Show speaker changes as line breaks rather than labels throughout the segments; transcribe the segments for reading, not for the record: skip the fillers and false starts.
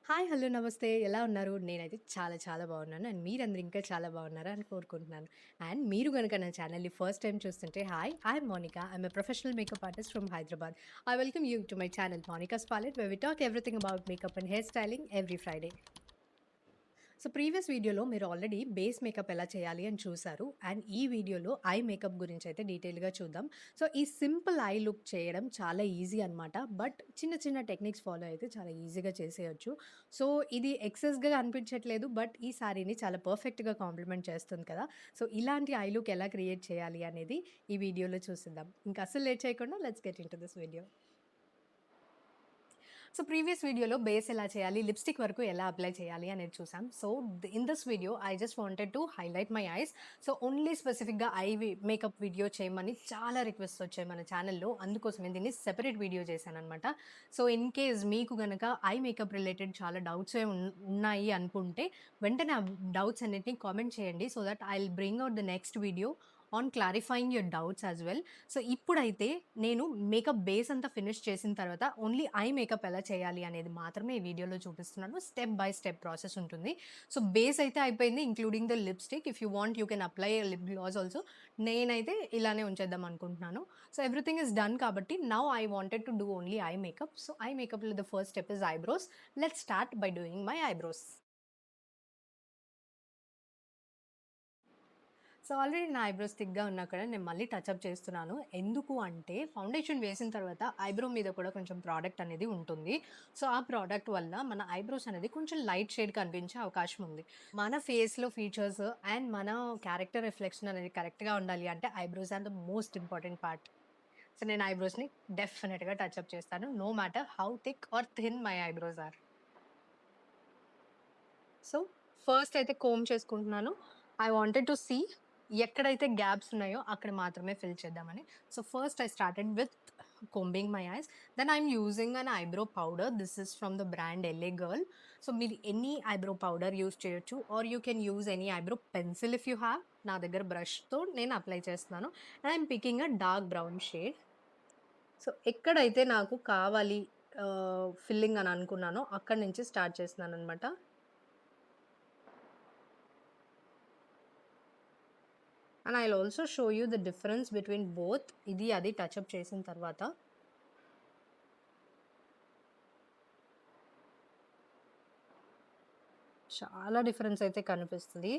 Hi! Hello! నమస్తే. ఎలా ఉన్నారు? నేనైతే చాలా చాలా బాగున్నాను. అండ్ మీరందరూ ఇంకా చాలా బాగున్నారా అని కోరుకుంటున్నాను. అండ్ మీరు గనుక నా ఛానల్‌ని ఫస్ట్ టైమ్ చూస్తుంటే hi! I'm Monica. I'm a professional makeup artist from Hyderabad. I welcome you to my channel Monica's palette where we talk everything about makeup and hair styling every Friday. So, previous వీడియోలో మీరు already base makeup ఎలా చేయాలి అని చూసారు. And ఈ వీడియోలో eye makeup గురించయితే డీటెయిల్‌గా చూద్దాం. సో, ఈ సింపుల్ ఐ లుక్ చేయడం చాలా ఈజీ అనమాట. బట్ చిన్న చిన్న టెక్నిక్స్ ఫాలో అయితే చాలా ఈజీగా చేసేయొచ్చు. సో, ఇది ఎక్సెస్‌గా అనిపించట్లేదు. బట్ ఈ సారీని చాలా పర్ఫెక్ట్‌గా కాంప్లిమెంట్ చేస్తుంది కదా! సో, ఇలాంటి ఐ లుక్ ఎలా క్రియేట్ చేయాలి అనేది ఈ వీడియోలో చూసేద్దాం. ఇంకా అస్సలు లేట్ చేయకుండా let's get into this video. So, previous వీడియోలో బేస్ ఎలా చేయాలి, లిప్‌స్టిక్ వరకు ఎలా అప్లై చేయాలి అనేది చూసాం. So, in this video I just wanted to highlight my eyes. So, only స్పెసిఫిక్‌గా మేకప్ వీడియో చేయమని చాలా రిక్వెస్ట్స్ వచ్చాయి మన ఛానెల్‌లో. అందుకోసమే దీన్ని సెపరేట్ వీడియో చేశాననమాట. సో, ఇన్ కేస్ మీకు గనక ఐ మేకప్ రిలేటెడ్ చాలా డౌట్సే ఉన్నాయి అనుకుంటే వెంటనే ఆ డౌట్స్ అన్నిటిని కామెంట్ చేయండి. So that I will bring out the next video on clarifying your doubts as well. So, ఇప్పుడైతే నేను మేకప్ బేస్ అంతా ఫినిష్ చేసిన తర్వాత ఓన్లీ ఐ మేకప్ ఎలా చేయాలి అనేది మాత్రమే ఈ వీడియోలో చూపిస్తున్నాను. స్టెప్ బై స్టెప్ ప్రాసెస్ ఉంటుంది. సో, బేస్ అయితే అయిపోయింది including the lipstick. If you want you can apply lip gloss also. నేనైతే ఇలానే ఉంచేద్దాం అనుకుంటున్నాను. సో, ఎవ్రీథింగ్ ఈస్ డన్ కాబట్టి now I wanted to do only eye makeup. So, eye మేకప్‌లో the first step is eyebrows. Let's start by doing my eyebrows. So, already నా eyebrows థిక్‌గా ఉన్నా కూడా నేను మళ్ళీ టచప్ చేస్తున్నాను. ఎందుకు అంటే ఫౌండేషన్ వేసిన తర్వాత ఐబ్రో మీద కూడా కొంచెం ప్రోడక్ట్ అనేది ఉంటుంది. సో, ఆ ప్రోడక్ట్ వల్ల మన ఐబ్రోస్ అనేది కొంచెం లైట్ షేడ్ కనిపించే అవకాశం ఉంది. మన ఫేస్‌లో ఫీచర్స్ అండ్ మన క్యారెక్టర్ రిఫ్లెక్షన్ అనేది కరెక్ట్‌గా ఉండాలి అంటే eyebrows are the most important part. So, నేను ఐబ్రోస్‌ని డెఫినిట్‌గా టచప్ చేస్తాను. No matter how thick or thin my eyebrows are. So, first అయితే కోంబ్ చేసుకుంటున్నాను. ఐ వాంటెడ్ టు సీ ఎక్కడైతే గ్యాప్స్ ఉన్నాయో అక్కడ మాత్రమే ఫిల్ చేద్దామని. So, first I started with combing my eyes. Then I am using an eyebrow powder. This is from the brand LA girl. So, మీరు any eyebrow powder use చేయొచ్చు or you can use any eyebrow pencil if you have. నా దగ్గర బ్రష్‌తో నేను apply చేస్తున్నాను. And I am picking a dark brown shade. So, ఎక్కడైతే నాకు కావాలి ఫిల్లింగ్ అని అనుకున్నానో అక్కడి నుంచి స్టార్ట్ చేస్తున్నాననమాట. And I will also show you the difference between both ఇది అది టచ్అప్ చేసిన తర్వాత. చాలా డిఫరెన్స్ అయితే కనిపిస్తుంది.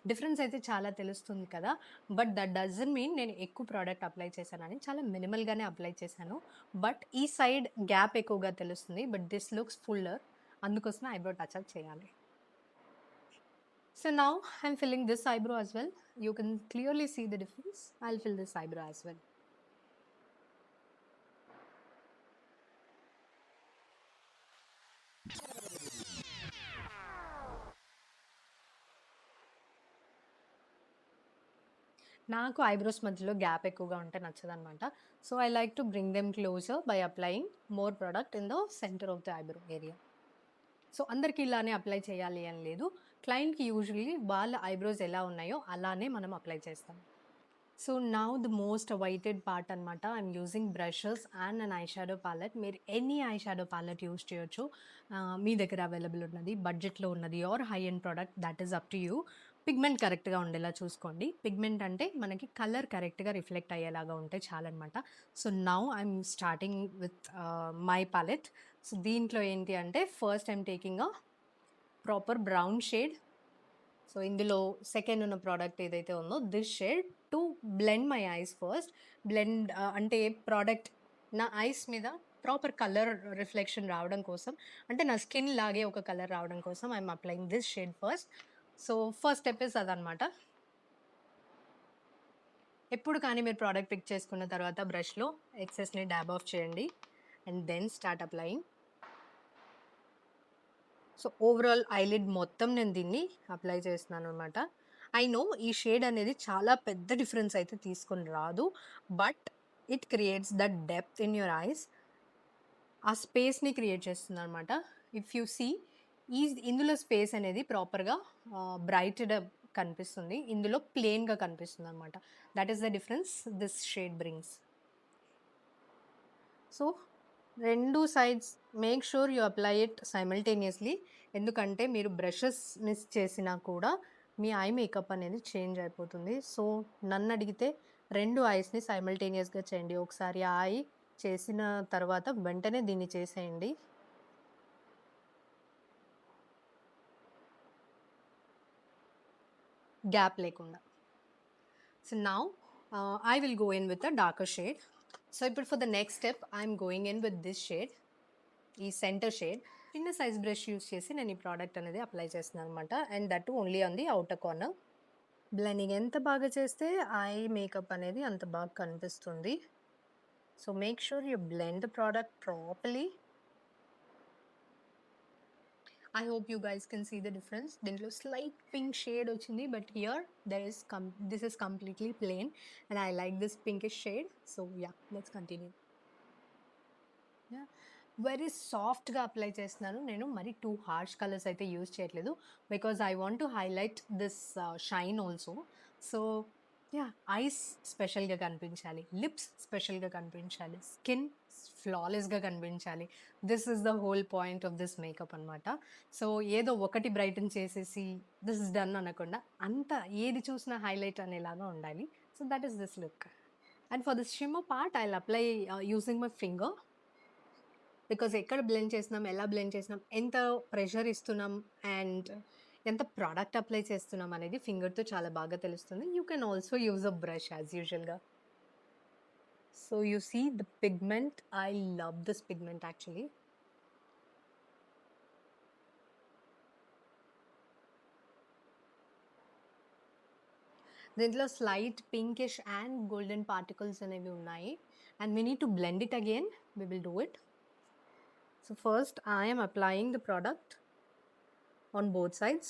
డిఫరెన్స్ అయితే చాలా తెలుస్తుంది కదా! బట్ దట్ డజంట్ మీన్ నేను ఎక్కువ ప్రోడక్ట్ అప్లై చేశానని. చాలా మినిమల్‌గానే అప్లై చేశాను. బట్ ఈ సైడ్ గ్యాప్ ఎక్కువగా తెలుస్తుంది. But this looks fuller. అందుకోసమే ఐబ్రో టచ్అప్ చేయాలి. So, now I am filling this eyebrow as well. You can clearly see the difference. I will fill this eyebrow as well. నాకు eyebrows మధ్యలో gap ఎక్కువగా ఉంటే నచ్చదనమాట. So, I like to bring them closer by applying more product in the centre of the eyebrow area. So, అందరికి ఇలానే apply చేయాలి అని లేదు. క్లయింట్‌కి యూజువల్లీ వాళ్ళ ఐబ్రోస్ ఎలా ఉన్నాయో అలానే మనం అప్లై చేస్తాం. So, now the most awaited part అనమాట. I'm using brushes and an eye shadow palette. మీరు any eye shadow palette use చేయొచ్చు. మీ దగ్గర అవైలబుల్ ఉన్నది, బడ్జెట్‌లో ఉన్నది or high end product that is up to you. Pigment కరెక్ట్‌గా ఉండేలా చూసుకోండి. పిగ్మెంట్ అంటే మనకి కలర్ కరెక్ట్‌గా రిఫ్లెక్ట్ అయ్యేలాగా ఉంటే చాలనమాట. So, now I'm starting with my palette. So, దీంట్లో ఏంటి అంటే first I'm taking a proper brown shade. So, ఇందులో సెకండ్ ఉన్న ప్రోడక్ట్ ఏదైతే ఉందో this shade to blend my eyes first. అంటే ప్రోడక్ట్ నా ఐస్ మీద ప్రాపర్ కలర్ రిఫ్లెక్షన్ రావడం కోసం, అంటే నా స్కిన్ లాగే ఒక కలర్ రావడం కోసం I'm applying this shade first. So, first step is అదనమాట. ఎప్పుడు కానీ మీరు ప్రోడక్ట్ పిక్ చేసుకున్న తర్వాత బ్రష్‌లో ఎక్సెస్‌ని డాబ్ ఆఫ్ చేయండి. And then start applying. So, overall eyelid మొత్తం నేను దీన్ని అప్లై చేస్తున్నాననమాట. ఐ నో ఈ షేడ్ అనేది చాలా పెద్ద డిఫరెన్స్ అయితే తీసుకొని రాదు. But it creates the depth in your eyes. ఆ స్పేస్‌ని క్రియేట్ చేస్తుందనమాట. ఇఫ్ యూ సీ ఇందులో స్పేస్ అనేది ప్రాపర్‌గా బ్రైటెడ్ కనిపిస్తుంది. ఇందులో ప్లెయిన్‌గా కనిపిస్తుందనమాట. That is the difference this shade brings. So 2 sides make sure you apply it simultaneously. ఎందుకంటే మీరు బ్రషెస్ మిస్ చేసినా కూడా మీ ఐ మేకప్ అనేది చేంజ్ అయిపోతుంది. సో నన్నడిగితే 2 ఐస్‌ని సైమల్టేనియస్‌గా చేయండి. ఒకసారి ఆ ఐ చేసిన తర్వాత వెంటనే దీన్ని చేసేయండి. గ్యాప్ లేకుండా. So now I will go in with a darker shade. So ఇప్పుడు for the next step I'm going in with this shade. ఈ సెంటర్ షేడ్ చిన్న సైజ్ బ్రష్ యూస్ చేసి నేను ఈ ప్రోడక్ట్ అనేది అప్లై చేస్తున్నాను అనమాట. And that only on the outer corner. Blending ఎంత బాగా చేస్తే ఐ మేకప్ అనేది అంత బాగా కనిపిస్తుంది. So make sure you blend the product properly. I hope you guys can see the difference. దీంట్లో slight pink shade వచ్చింది, but here this is completely plain and I like this pinkish shade. So yeah, let's continue. Yeah, very సాఫ్ట్గా apply చేస్తున్నాను నేను. మరి two harsh colours అయితే use చేయట్లేదు because I want to highlight this shine also. So yeah, ice స్పెషల్గా కనిపించాలి, lips స్పెషల్గా కనిపించాలి, స్కిన్ ఫ్లాలెస్గా కనిపించాలి. This is the whole point of this makeup అనమాట. సో ఏదో ఒకటి బ్రైటన్ చేసేసి దిస్ ఇస్ డన్ అనకుండా అంతా ఏది చూసినా హైలైట్ అనేలాగా ఉండాలి. So that is this look. And for this shimmer part I will apply using my finger. Because ఎక్కడ బ్లెండ్ చేస్తున్నాం, ఎలా బ్లెండ్ చేస్తున్నాం, ఎంత ప్రెషర్ ఇస్తున్నాం అండ్ ఎంత ప్రోడక్ట్ అప్లై చేస్తున్నాం అనేది ఫింగర్తో చాలా బాగా తెలుస్తుంది. You can also use a brush as యూజువల్గా. So you see the pigment, I love this pigment actually. దీంట్లో slight pinkish and golden particles అనేవి ఉన్నాయి and we need to blend it again. We will do it. So first I am applying the product on both sides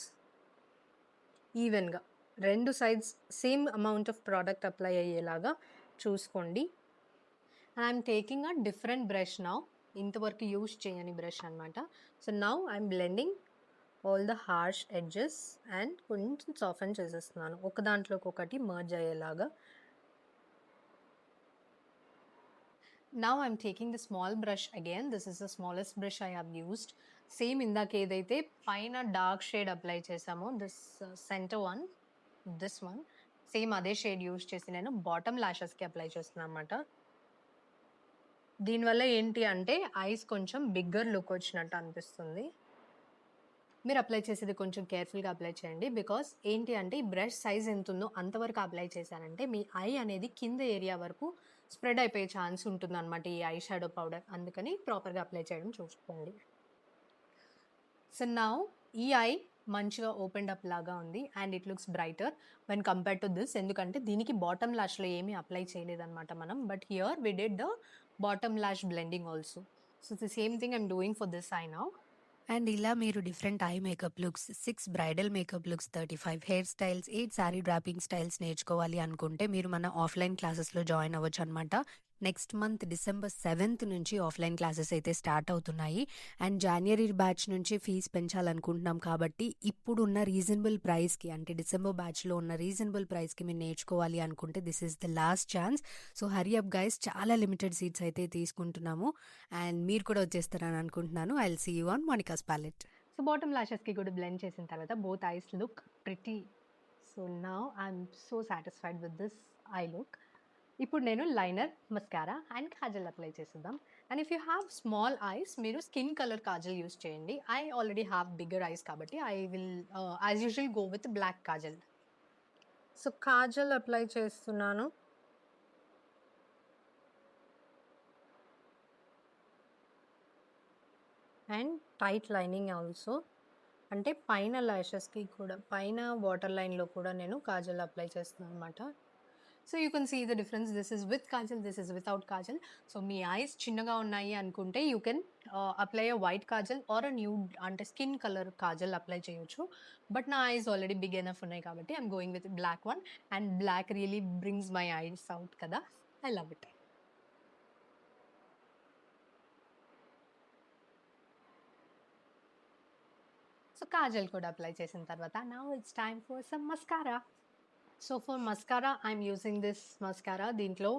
ఈవెన్గా. రెండు sides same amount of product apply అయ్యేలాగా చూసుకోండి. And I'm taking a different brush now. ఇంతవరకు use చేయని brush అనమాట. So now I'm blending all the harsh edges and కొంచెం సాఫ్టన్ చేసేస్తున్నాను ఒక దాంట్లోకి ఒకటి మర్జ్ అయ్యేలాగా. Now I'm taking the small brush again. This is the smallest brush I have used. Same ఇందాక ఏదైతే పైన డార్క్ షేడ్ అప్లై చేసామో this centre one, this one same అదే షేడ్ యూజ్ చేసి నేను బాటమ్ ల్యాషెస్కి అప్లై చేస్తున్నాను అనమాట. దీనివల్ల ఏంటి అంటే ఐస్ కొంచెం బిగ్గర్ లుక్ వచ్చినట్టు అనిపిస్తుంది. మీరు అప్లై చేసేది కొంచెం కేర్ఫుల్గా అప్లై చేయండి. బికాస్ ఏంటి అంటే ఈ బ్రష్ సైజ్ ఎంత ఉందో అంతవరకు అప్లై చేశారంటే మీ ఐ అనేది కింద ఏరియా వరకు స్ప్రెడ్ అయిపోయే ఛాన్స్ ఉంటుంది అనమాట ఈ ఐ షాడో పౌడర్. అందుకని ప్రాపర్గా అప్లై చేయడం చూసుకోండి. సో నౌ ఈ ఐ మంచిగా ఓపెన్డ్ అప్ లాగా ఉంది and it looks brighter when compare to this. ఎందుకంటే దీనికి బాటమ్ ల్యాష్లో ఏమీ అప్లై చేయలేదన్నమాట మనం. But here we did the bottom lash blending also. So the same thing I'm doing for this eye now.
And ఇలా మీరు different eye makeup looks, 6 bridal makeup looks, 35 hair styles, 8 sari draping styles నేర్చుకోవాలి అనుకుంటే మీరు మన offline క్లాసెస్లో join అవ్వచ్చు అనమాట. Next month December 7th నుంచి ఆఫ్లైన్ క్లాసెస్ అయితే స్టార్ట్ అవుతున్నాయి. అండ్ January బ్యాచ్ నుంచి ఫీజు పెంచాలనుకుంటున్నాం కాబట్టి ఇప్పుడున్న రీజనబుల్ ప్రైస్కి, అంటే డిసెంబర్ బ్యాచ్లో ఉన్న రీజనబుల్ ప్రైస్కి మీరు నేర్చుకోవాలి అనుకుంటే this is the last chance. So hurry up guys, చాలా లిమిటెడ్ సీట్స్ అయితే తీసుకుంటున్నాము అండ్ మీరు కూడా వచ్చేస్తారని అనుకుంటున్నాను. I will see you on Monica's palette.
So bottom ల్యాషెస్కి కూడా బ్లెండ్ చేసిన తర్వాత both eyes look pretty. So now I'm so satisfied with this eye look. ఇప్పుడు నేను liner, mascara and kajal apply చేసేద్దాం. And if you have small eyes మీరు skin colour kajal use చేయండి. I already have bigger eyes కాబట్టి I will as usual go with black kajal. So kajal apply చేస్తున్నాను. And tight lining also, అంటే పైన ల్యాషెస్కి కూడా, పైన water లైన్లో కూడా నేను కాజల్ అప్లై చేస్తున్నాను అనమాట. So you can see the difference. This is with kajal, this is without kajal. So మీ ఐస్ చిన్నగా ఉన్నాయి అనుకుంటే you can apply a white kajal or a nude అంటే స్కిన్ కలర్ కాజల్ అప్లై చేయొచ్చు. బట్ నా ఐస్ ఆల్రెడీ బిగ్ ఎనఫ్ ఉన్నాయి కాబట్టి I'm going with black one. And black really brings my eyes out కదా. I love it. So kajal కూడా apply చేసిన తర్వాత now it's time for some mascara. So for mascara I'm using this mascara. దీంట్లో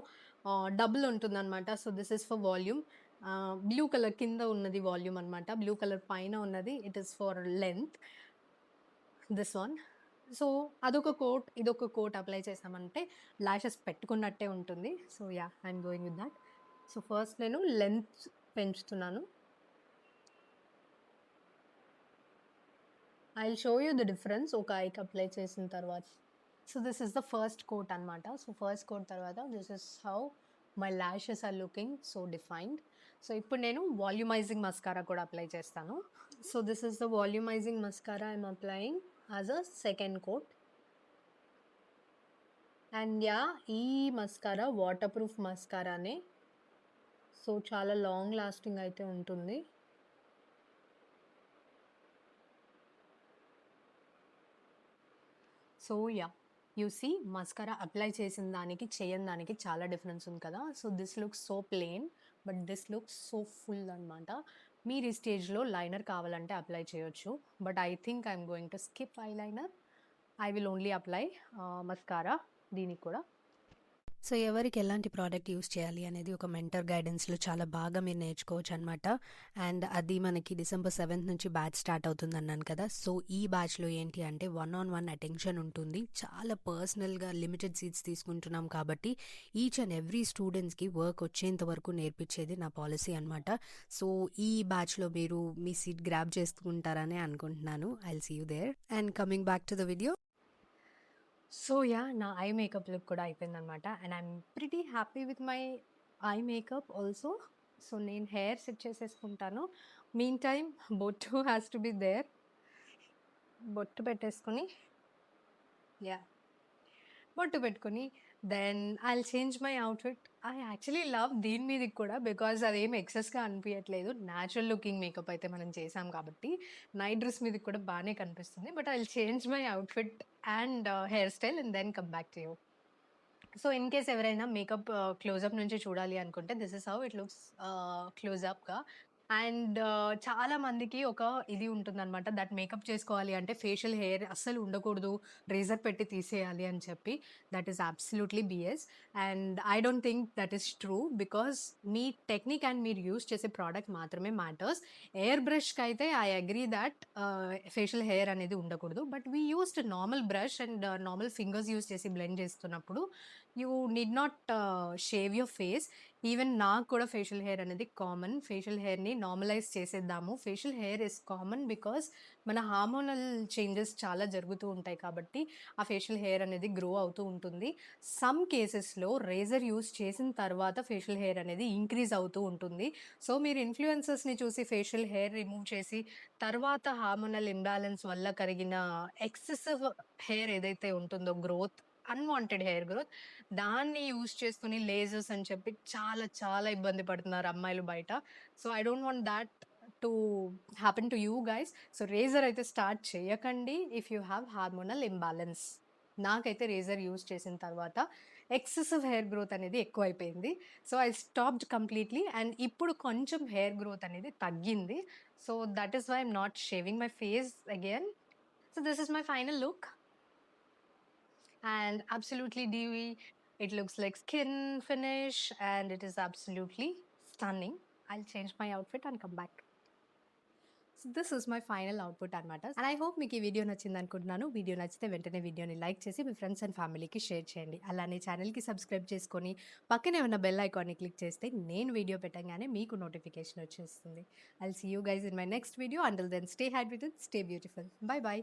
double ఉంటుందన్నమాట. So this is for volume. Blue colour కింద ఉన్నది volume అనమాట. Blue colour పైన ఉన్నది it is for length. This one. So అదొక coat, ఇదొక coat apply చేసామంటే లాషెస్ పెట్టుకున్నట్టే ఉంటుంది. So I'm going with that. So first నేను లెంత్ పెంచుతున్నాను. I will show you the difference ఒక ఐకి అప్లై చేసిన తర్వాత. So this is the first coat అనమాట. సో ఫస్ట్ కోట్ తర్వాత this is how my lashes are looking so defined. So ఇప్పుడు నేను వాల్యూమైజింగ్ మస్కారా కూడా అప్లై చేస్తాను. So this is the volumising mascara I'm applying as a second coat. And ఈ mascara waterproof మస్కారానే. So చాలా long lasting అయితే ఉంటుంది. So you see mascara apply చేసిన దానికి చేయని దానికి చాలా డిఫరెన్స్ ఉంది కదా. So this looks so plain but this looks so full అనమాట. మీరు ఈ స్టేజ్లో లైనర్ కావాలంటే అప్లై చేయొచ్చు. But I think I'm going to skip eye liner. I will only apply mascara దీనికి కూడా.
సో ఎవరికి ఎలాంటి ప్రోడక్ట్ యూస్ చేయాలి అనేది ఒక మెంటర్ గైడెన్స్లో చాలా బాగా మీరు నేర్చుకోవచ్చు అనమాట. అండ్ అది మనకి December 7th నుంచి బ్యాచ్ స్టార్ట్ అవుతుంది అన్నాను కదా. సో ఈ బ్యాచ్లో ఏంటి అంటే 1-on-1 అటెన్షన్ ఉంటుంది. చాలా పర్సనల్గా లిమిటెడ్ సీట్స్ తీసుకుంటున్నాం కాబట్టి ఈచ్ అండ్ ఎవ్రీ స్టూడెంట్స్కి వర్క్ వచ్చేంత వరకు నేర్పించేది నా పాలసీ అనమాట. సో ఈ బ్యాచ్లో మీరు మీ సీట్ గ్రాబ్ చేసుకుంటారని అనుకుంటున్నాను. I will see you there. And coming back to the video.
So నా ఐ మేకప్ లుక్ కూడా అయిపోయిందనమాట. And I'm pretty happy with my eye makeup also. So నేను హెయిర్ సెట్ చేసేసుకుంటాను. మీన్ టైమ్ బొట్టు has to be there. బొట్టు పెట్టేసుకొని బొట్టు పెట్టుకొని then I will change my outfit. I actually love దీని మీదకి కూడా బికాజ్ అదేం ఎక్సెస్గా అనిపించట్లేదు. న్యాచురల్ లుకింగ్ మేకప్ అయితే మనం చేసాం కాబట్టి నైట్ డ్రెస్ మీదకి కూడా బాగానే కనిపిస్తుంది. But I will change my outfit and hair style and then come back to you. So in case ఎవరైనా మేకప్ క్లోజప్ నుంచి చూడాలి అనుకుంటే this is how it looks క్లోజప్గా. అండ్ చాలా మందికి ఒక ఇది ఉంటుందన్నమాట, దట్ మేకప్ చేసుకోవాలి అంటే ఫేషియల్ హెయిర్ అస్సలు ఉండకూడదు, రేజర్ పెట్టి తీసేయాలి అని చెప్పి. That is absolutely BS. And I don't think that is true because మీ టెక్నిక్ అండ్ మీరు యూస్ చేసే ప్రోడక్ట్ మాత్రమే మ్యాటర్స్. ఎయిర్ బ్రష్కి అయితే I agree that facial hair అనేది ఉండకూడదు. But we used normal brush and normal fingers use చేసి blend చేస్తున్నప్పుడు you need not shave your face. Even నాకు కూడా ఫేషియల్ హెయిర్ అనేది కామన్. ఫేషియల్ హెయిర్ని నార్మలైజ్ చేసేద్దాము. Facial hair is common because మన హార్మోనల్ చేంజెస్ చాలా జరుగుతూ ఉంటాయి కాబట్టి ఆ ఫేషియల్ హెయిర్ అనేది గ్రో అవుతూ ఉంటుంది. సమ్ కేసెస్లో రేజర్ యూస్ చేసిన తర్వాత ఫేషియల్ హెయిర్ అనేది ఇంక్రీజ్ అవుతూ ఉంటుంది. సో మీరు ఇన్ఫ్లుయెన్సర్స్ని చూసి ఫేషియల్ హెయిర్ రిమూవ్ చేసి తర్వాత హార్మోనల్ ఇంబ్యాలెన్స్ వల్ల కలిగిన ఎక్సెసివ్ హెయిర్ ఏదైతే ఉంటుందో గ్రోత్, అన్వాంటెడ్ హెయిర్ గ్రోత్, దాన్ని యూస్ చేసుకుని లేజర్స్ అని చెప్పి చాలా చాలా ఇబ్బంది పడుతున్నారు అమ్మాయిలు బయట. So I don't want that to happen to you guys. So razor అయితే స్టార్ట్ చేయకండి if you have hormonal imbalance. నాకైతే రేజర్ యూస్ చేసిన తర్వాత ఎక్సెసివ్ హెయిర్ గ్రోత్ అనేది ఎక్కువైపోయింది. So I stopped completely. And ఇప్పుడు కొంచెం హెయిర్ గ్రోత్ అనేది తగ్గింది. So that is why I'm not shaving my face again. So this is my final look. And absolutely dewy. It looks like skin finish and it is absolutely stunning. I'll change my outfit and come back. So this is my final output అనమాట. And I hope మీకు ఈ video నచ్చింది అనుకుంటున్నాను. Video నచ్చితే వెంటనే వీడియోని like చేసి మీ friends and ఫ్యామిలీకి షేర్ చేయండి. అలానే ఛానల్కి సబ్స్క్రైబ్ చేసుకొని పక్కనే ఉన్న బెల్ ఐకాన్ని క్లిక్ చేస్తే నేను వీడియో పెట్టగానే మీకు నోటిఫికేషన్ వచ్చేస్తుంది. I'll see you guys in my next video. Until then, stay hydrated, stay beautiful. Bye bye.